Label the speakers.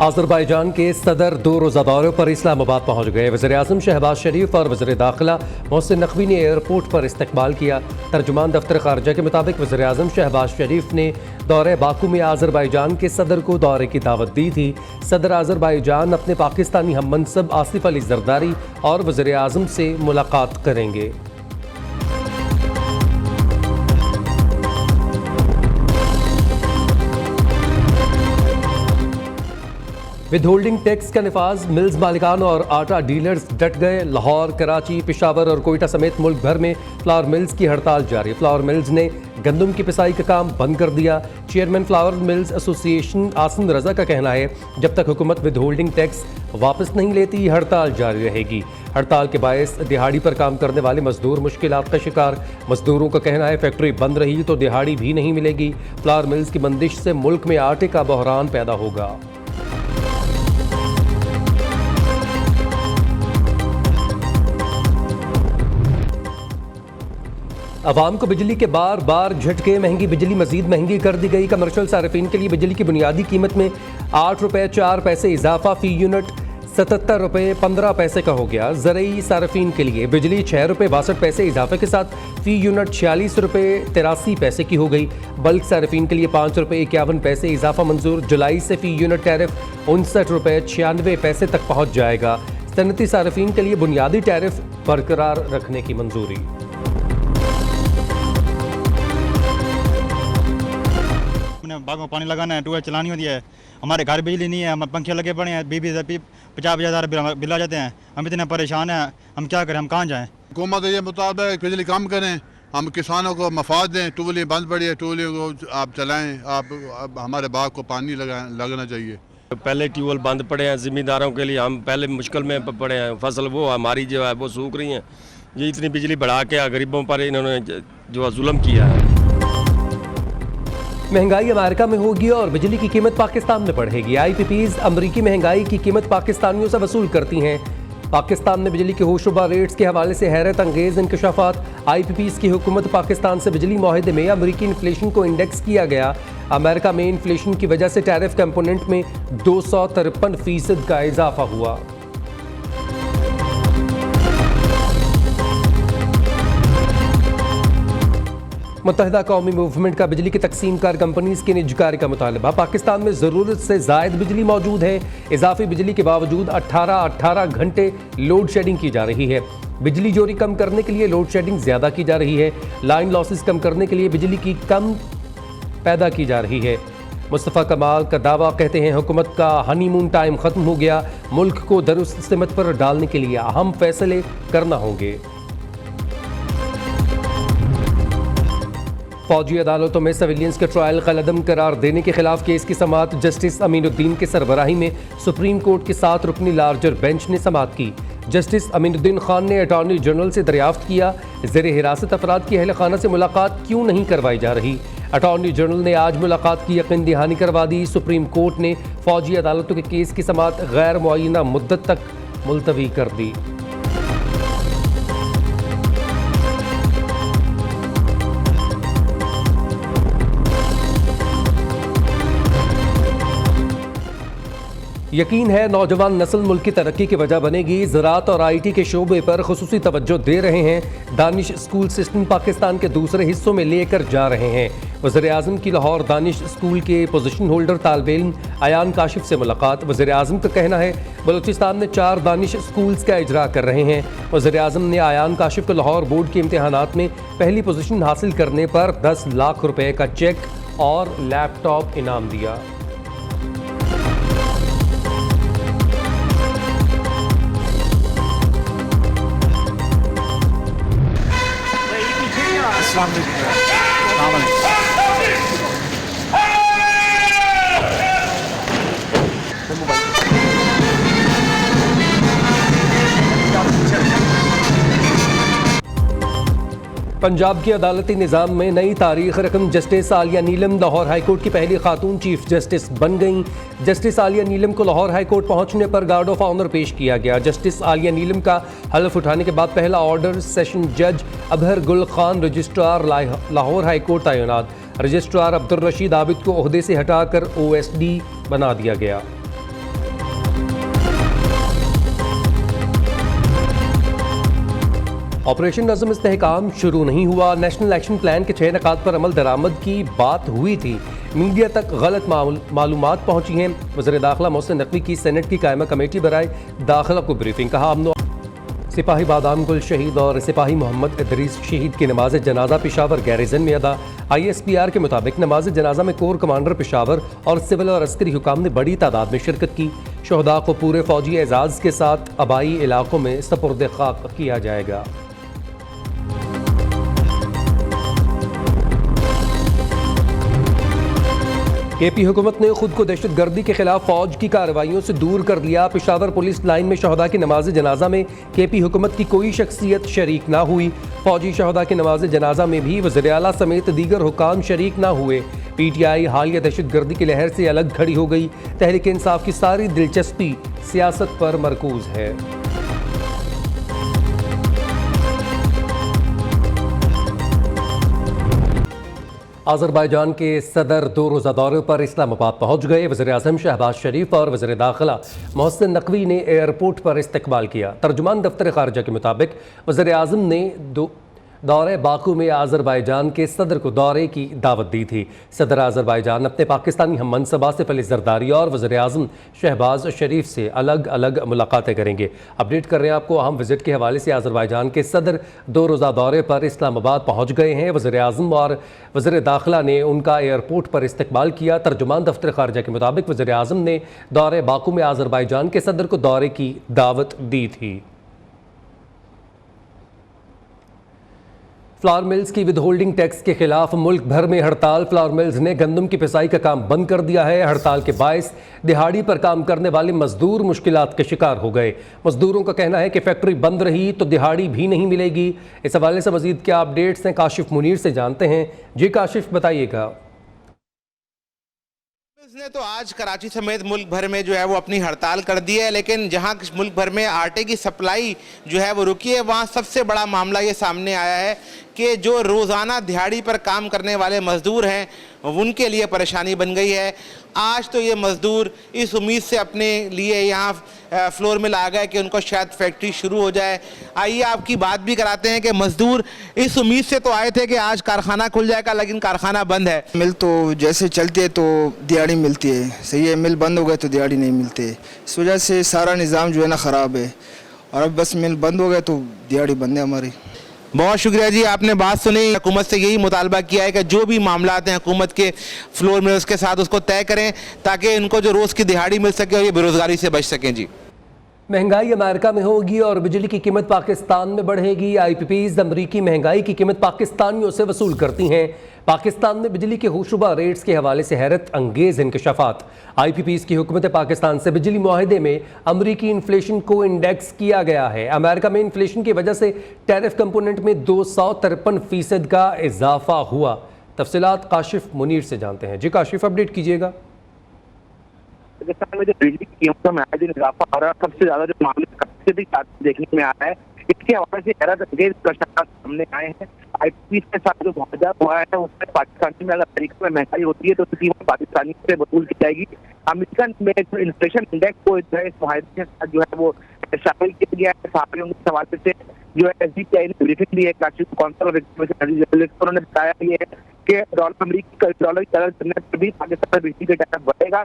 Speaker 1: Azerbaijan के सदर 2 रोज़ा दौरे पर इस्लामाबाद पहुँच गए। वज़ीर-ए-आज़म शहबाज शरीफ और वज़ीर दाखिला मोहसिन नकवी ने एयरपोर्ट पर इस्तकबाल किया। तर्जुमान दफ्तर ख़ारजा के मुताबिक वज़ीर-ए-आज़म शहबाज शरीफ ने दौरे बाकू में आज़रबाईजान के सदर को दौरे की दावत दी थी। सदर आज़रबाईजान अपने पाकिस्तानी हम मनसब आसिफ अली ज़रदारी और वज़ीर-ए-आज़म से मुलाकात करेंगे। विद होल्डिंग टैक्स का निफाज, मिल्स मालिकान और आटा डीलर्स डट गए। लाहौर, कराची, पेशावर और कोयटा समेत मुल्क भर में फ्लावर मिल्स की हड़ताल जारी। फ्लावर मिल्स ने गंदम की पिसाई का काम बंद कर दिया। Chairman flour mills association Asim Raza का कहना है, जब तक हुकूमत विद होल्डिंग टैक्स वापस नहीं लेती हड़ताल जारी रहेगी। हड़ताल के बायस दिहाड़ी पर काम करने वाले मजदूर मुश्किलात का शिकार। मजदूरों का कहना है, फैक्ट्री बंद रही तो दिहाड़ी भी नहीं मिलेगी। फ्लावर मिल्स की बंदिश से मुल्क में आटे का बहरान पैदा होगा। अवाम को बिजली के बार बार झटके, महंगी बिजली मजीद महंगी कर दी गई। कमर्शियल सार्फिन के लिए बिजली की बुनियादी कीमत में 8 रुपये 4 पैसे इजाफा, फी यूनिट 77 रुपये 15 पैसे का हो गया। ज़रई सार्फिन के लिए बिजली 6 रुपये 62 पैसे इजाफे के साथ फी यूनिट 46 रुपये 83 पैसे की हो गई। बल्क सार्फिन के लिए 5 रुपये 51 पैसे इजाफा मंजूर। जुलाई से फी यूनिट टैरिफ 59 रुपये 96 पैसे तक पहुँच जाएगा। सनती सार्फिन के लिए बुनियादी टैरिफ बरकरार रखने की मंजूरी।
Speaker 2: बाग में पानी लगाना है, ट्यूबवेल चलानी होती है। हमारे घर बिजली नहीं है, हमारे पंखे लगे पड़े हैं, 50 हज़ार बिल आ जाते हैं। हम इतने परेशान हैं, हम क्या करें, हम कहाँ जाएं।
Speaker 3: हुकूमत ये मुताबिक बिजली कम करें, हम किसानों को मफाद दें। ट्यूबवेल बंद पड़ी है, ट्यूबवेल को आप चलाएं। आप हमारे बाग को पानी लगना चाहिए।
Speaker 4: पहले ट्यूबवेल बंद पड़े हैं, ज़िम्मेदारों के लिए हम पहले मुश्किल में पड़े हैं। फसल वो हमारी जो है वो सूख रही हैं। ये इतनी बिजली बढ़ा के गरीबों पर इन्होंने जो जुल्म किया है।
Speaker 1: महंगाई अमेरिका में होगी और बिजली की कीमत पाकिस्तान में बढ़ेगी। IPPs अमरीकी महंगाई की कीमत पाकिस्तानियों से वसूल करती हैं। पाकिस्तान में बिजली के होशरुबा रेट्स के हवाले से हैरत अंगेज इंकशाफात। IPPs की हुकूमत पाकिस्तान से बिजली मुआहदे में अमरीकी इन्फ्लेशन को इंडेक्स किया गया। अमेरिका में इन्फ्लेशन की वजह से टैरिफ कंपोनेंट में 253% का इजाफा हुआ। मुत्तहिदा कौमी मूवमेंट का बिजली की तकसीम कार कंपनीज की निजकारी का मुतालबा। पाकिस्तान में ज़रूरत से ज़ायद बिजली मौजूद है। इजाफी बिजली के बावजूद 18 घंटे लोड शेडिंग की जा रही है। बिजली चोरी कम करने के लिए लोड शेडिंग ज़्यादा की जा रही है। लाइन लॉसेस कम करने के लिए बिजली की कम पैदा की जा रही है। मुस्तफ़ा कमाल का दावा, कहते हैं हुकूमत का हनीमून टाइम ख़त्म हो गया। मुल्क को दुरुस्त सिमत पर डालने के लिए अहम फैसले करना होंगे। फौजी अदालतों में सिविलियंस के ट्रायल कलअदम करार देने के खिलाफ केस की समाअत जस्टिस अमीनुद्दीन के सरबराही में सुप्रीम कोर्ट के 7 रुकनी लार्जर बेंच ने समाअत की। जस्टिस अमीनुद्दीन खान ने अटॉर्नी जनरल से दरियाफ्त किया, ज़ेर हिरासत अफराद की अहल खाना से मुलाकात क्यों नहीं करवाई जा रही। अटॉर्नी जनरल ने आज मुलाकात की यकीन दहानी करवा दी। सुप्रीम कोर्ट ने फौजी अदालतों के केस की समाअत गैर मुअय्यना मुद्दत तक मुलतवी कर दी। यकीन है नौजवान नस्ल मुल्क की तरक्की की वजह बनेगी। ज़राअत और IT के शोबे पर खुसूसी तवज्जो दे रहे हैं। दानिश स्कूल सिस्टम पाकिस्तान के दूसरे हिस्सों में लेकर जा रहे हैं। वज़ीर-ए-आज़म की लाहौर दानिश स्कूल के पोजीशन होल्डर तालिब इल्म अयान काशिफ से मुलाकात। वज़ीर-ए-आज़म का कहना है, बलूचिस्तान में 4 दानिश स्कूल्स का इजरा कर रहे हैं। वज़ीर-ए-आज़म ने अयान काशिफ को लाहौर बोर्ड के इम्तहानात में पहली पोजीशन हासिल करने पर 10 लाख रुपये का चेक और लैपटॉप इनाम दिया। पंजाब के अदालती निज़ाम में नई तारीख रकम। जस्टिस आलिया नीलम लाहौर हाईकोर्ट की पहली खातून चीफ जस्टिस बन गईं। जस्टिस आलिया नीलम को लाहौर हाईकोर्ट पहुंचने पर गार्ड ऑफ ऑनर पेश किया गया। जस्टिस आलिया नीलम का हल्फ उठाने के बाद पहला ऑर्डर सेशन जज अबहर गुल खान रजिस्ट्रार लाहौर हाईकोर्ट तैनात। रजिस्ट्रार अब्दुल रशीद आबिद को ओहदे से हटाकर OSD बना दिया गया। ऑपरेशन नज़म इस्तेहकाम शुरू नहीं हुआ। नेशनल एक्शन प्लान के 6 नकात पर अमल दरामद की बात हुई थी, मीडिया तक गलत मालूमात पहुंची हैं। वज़ीर दाखिला मोहसिन नकवी की सेनेट की कायमा कमेटी बराए दाखिला को ब्रीफिंग। कहा अमन सिपाही बादाम गुल शहीद और सिपाही मोहम्मद इदरीस शहीद की नमाज जनाजा पेशावर गैरिजन में अदा। ISPR के मुताबिक नमाज जनाजा में कोर कमांडर पेशावर और सिविल और अस्करी हुकाम ने बड़ी तादाद में शिरकत की। शहदा को पूरे फौजी एजाज़ के साथ आबाई इलाकों में सपुर्द खाक किया जाएगा। KP हुकूमत ने खुद को दहशत गर्दी के खिलाफ फौज की कार्रवाइयों से दूर कर दिया। पेशावर पुलिस लाइन में शहदा की नमाज जनाजा में KP हुकूमत की कोई शख्सियत शरीक ना हुई। फौजी शहदा की नमाज जनाजा में भी वज़ीर आला समेत दीगर हुकाम शरीक ना हुए। PTI हालिया दहशत गर्दी की लहर से अलग खड़ी हो गई। तहरीक इंसाफ की सारी दिलचस्पी सियासत पर मरकूज है। अज़रबैजान के सदर 2 रोज़ा दौरे पर इस्लामाबाद पहुंच गए। वज़ीर आज़म शहबाज शरीफ और वज़ीर दाखिला मोहसिन नकवी ने एयरपोर्ट पर इस्तकबाल किया। तर्जुमान दफ्तर ख़ारिजा के मुताबिक वज़ीर आज़म ने दौरे बाकू में अज़रबैजान के सदर को दौरे की दावत दी थी। सदर अज़रबैजान अपने पाकिस्तानी हम मनसबा से फली जरदारी और वज़ीर आज़म शहबाज शरीफ से अलग अलग मुलाकातें करेंगे। अपडेट कर रहे हैं आपको अहम विजिट के हवाले से। अज़रबैजान के सदर 2 रोज़ा दौरे पर इस्लामाबाद पहुँच गए हैं। वज़ीर आज़म और वज़ीर दाखिला ने उनका एयरपोर्ट पर इस्तकबाल किया। तर्जुमान दफ्तर ख़ारिजा के मुताबिक वज़ीर आज़म ने दौरे बाकू में अज़रबैजान के सदर को दौरे की दावत दी थी। फ्लावर मिल्स की विदहोल्डिंग टैक्स के खिलाफ मुल्क भर में हड़ताल। फ्लावर मिल्स ने गंदम की पिसाई का काम बंद कर दिया है। हड़ताल के बायस दिहाड़ी पर काम करने वाले मजदूर मुश्किलात के शिकार हो गए। मजदूरों का कहना है कि फैक्ट्री बंद रही तो दिहाड़ी भी नहीं मिलेगी। इस हवाले से मजीद क्या अपडेट्स हैं काशिफ मुनीर से जानते हैं। जी काशिफ बताइएगा।
Speaker 5: ने तो आज कराची समेत मुल्क भर में जो है वो अपनी हड़ताल कर दी है, लेकिन जहां मुल्क भर में आटे की सप्लाई जो है वो रुकी है, वहां सबसे बड़ा मामला ये सामने आया है कि जो रोज़ाना दिहाड़ी पर काम करने वाले मज़दूर हैं उनके लिए परेशानी बन गई है। आज तो ये मज़दूर इस उम्मीद से अपने लिए यहाँ फ्लोर में ला गए कि उनको शायद फैक्ट्री शुरू हो जाए। आइए आपकी बात भी कराते हैं कि मज़दूर इस उम्मीद से तो आए थे कि आज कारखाना खुल जाएगा, लेकिन कारखाना बंद है।
Speaker 6: मिल तो जैसे चलती है तो दिहाड़ी मिलती है, सही है। मिल बंद हो गए तो दिहाड़ी नहीं मिलती है। इस वजह से सारा निज़ाम जो है ना ख़राब है, और अब बस मिल बंद हो गए तो दिहाड़ी बंद है हमारी।
Speaker 5: बहुत शुक्रिया जी, आपने बात सुनी। हुकूमत से यही मुतालबा किया है कि जो भी मामला हैं हुकूमत के फ्लोर में उसके साथ उसको तय करें ताकि इनको जो रोज़ की दिहाड़ी मिल सके और ये बेरोज़गारी से बच सकें। जी,
Speaker 1: महंगाई अमेरिका में होगी और बिजली की कीमत पाकिस्तान में बढ़ेगी। IPPs अमरीकी महंगाई की कीमत पाकिस्तानियों से वसूल करती हैं। पाकिस्तान में बिजली के होशरुबा रेट्स के हवाले से हैरत अंगेज इंकशाफात। IPPs की हुकूमत पाकिस्तान से बिजली मुआहदे में अमरीकी इन्फ्लेशन को इंडेक्स किया गया है। अमेरिका में इन्फ्लेशन की वजह से टैरिफ कंपोनेंट में 253% का इजाफा हुआ। तफसीलात काशिफ मुनीर से जानते हैं। जी काशिफ, अपडेट कीजिएगा।
Speaker 7: पाकिस्तान में जो बिजली की कीमतों में आए दिन इजाफा हो रहा है, सबसे ज्यादा जो मामले से भी देखने में आ रहा है, इसके हवाले से हैरत अंगेज इंकशाफात सामने आए हैं। IPPs के साथ जो मुआहदा हुआ है उसमें पाकिस्तानी में अगर अमेरिका में महंगाई होती है तो कीमत पाकिस्तानी से वसूल की जाएगी। अमेरिकन में जो इन्फ्लेशन इंडेक्स को इस मुआहदे के साथ जो है वो शामिल किया गया है। साथियों के हवाले से जो है SDPI ने ब्रीफिंग दी है। कराची काउंसिल ऑफ इकोनॉमिक उन्होंने बताया ये है कि अमरीकी डॉलर की कदर करने पर भी पाकिस्तान में बिजली का टैरिफ बढ़ेगा।